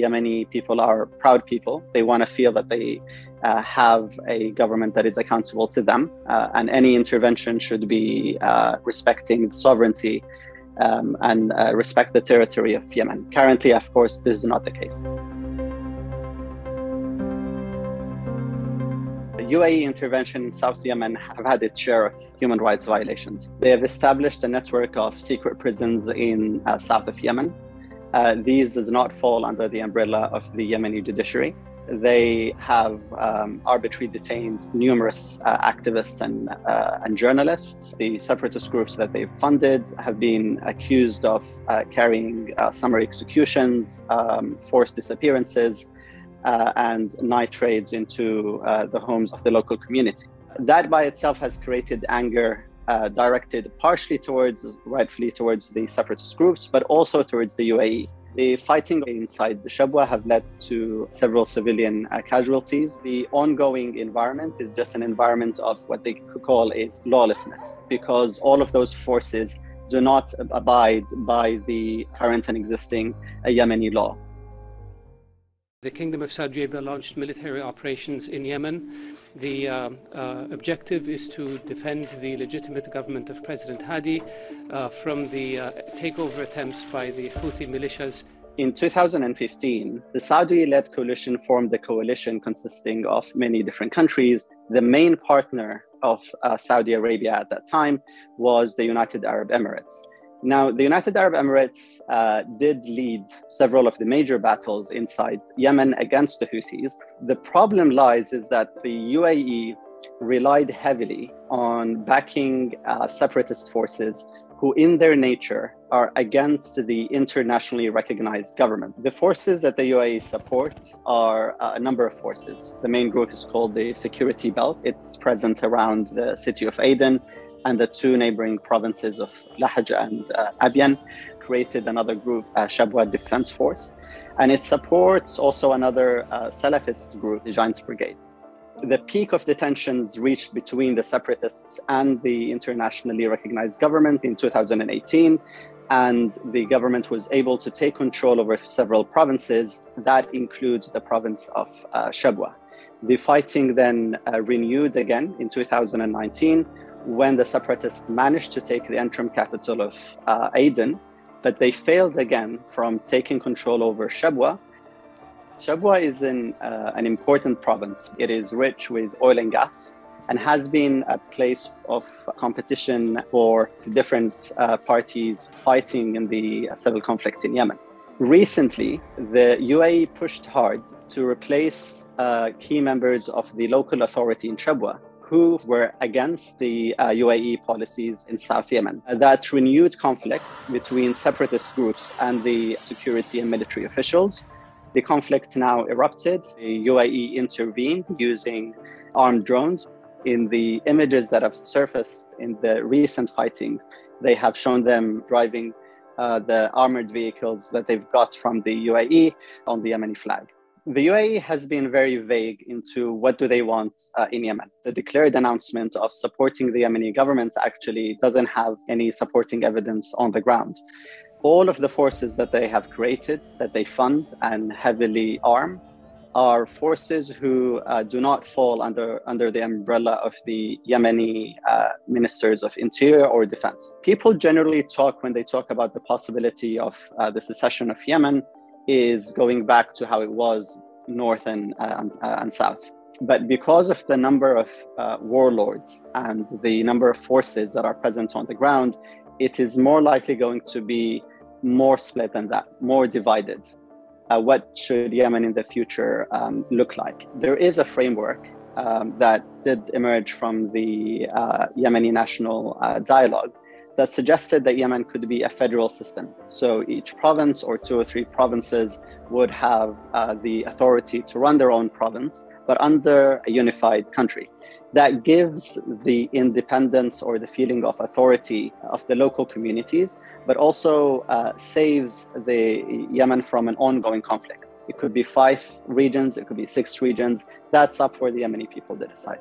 Yemeni people are proud people. They want to feel that they have a government that is accountable to them, and any intervention should be respecting sovereignty and respect the territory of Yemen. Currently, of course, this is not the case. The UAE intervention in South Yemen have had its share of human rights violations. They have established a network of secret prisons in south of Yemen. These does not fall under the umbrella of the Yemeni judiciary. They have arbitrarily detained numerous activists and journalists. The separatist groups that they've funded have been accused of carrying summary executions, forced disappearances, and night raids into the homes of the local community. That by itself has created anger directed partially rightfully towards the separatist groups, but also towards the UAE. The fighting inside the Shabwah have led to several civilian casualties. The ongoing environment is just an environment of what they could call is lawlessness, because all of those forces do not abide by the current and existing Yemeni law. The Kingdom of Saudi Arabia launched military operations in Yemen. The objective is to defend the legitimate government of President Hadi from the takeover attempts by the Houthi militias. In 2015, the Saudi-led coalition formed a coalition consisting of many different countries. The main partner of Saudi Arabia at that time was the United Arab Emirates. Now, the United Arab Emirates did lead several of the major battles inside Yemen against the Houthis. The problem lies is that the UAE relied heavily on backing separatist forces who in their nature are against the internationally recognized government. The forces that the UAE supports are a number of forces. The main group is called the Security Belt. It's present around the city of Aden and the two neighboring provinces of Lahj and Abyan. Created another group, Shabwah Defense Force, and it supports also another Salafist group, the Giants Brigade. The peak of the tensions reached between the separatists and the internationally recognized government in 2018, and the government was able to take control over several provinces. That includes the province of Shabwah. The fighting then renewed again in 2019, when the separatists managed to take the interim capital of Aden, but they failed again from taking control over Shabwah. Shabwah is an important province. It is rich with oil and gas and has been a place of competition for different parties fighting in the civil conflict in Yemen. Recently, the UAE pushed hard to replace key members of the local authority in Shabwah who were against the UAE policies in South Yemen. That renewed conflict between separatist groups and the security and military officials. The conflict now erupted. The UAE intervened using armed drones. In the images that have surfaced in the recent fighting, they have shown them driving the armored vehicles that they've got from the UAE on the Yemeni flag. The UAE has been very vague into what do they want in Yemen. The declared announcement of supporting the Yemeni government actually doesn't have any supporting evidence on the ground. All of the forces that they have created, that they fund and heavily arm, are forces who do not fall under the umbrella of the Yemeni ministers of interior or defense. People generally talk, when they talk about the possibility of the secession of Yemen, is going back to how it was north and south. But because of the number of warlords and the number of forces that are present on the ground, it is more likely going to be more split than that, more divided. What should Yemen in the future look like? There is a framework that did emerge from the Yemeni national dialogue that suggested that Yemen could be a federal system. So each province or two or three provinces would have the authority to run their own province, but under a unified country. That gives the independence or the feeling of authority of the local communities, but also saves the Yemen from an ongoing conflict. It could be 5 regions, it could be 6 regions. That's up for the Yemeni people to decide.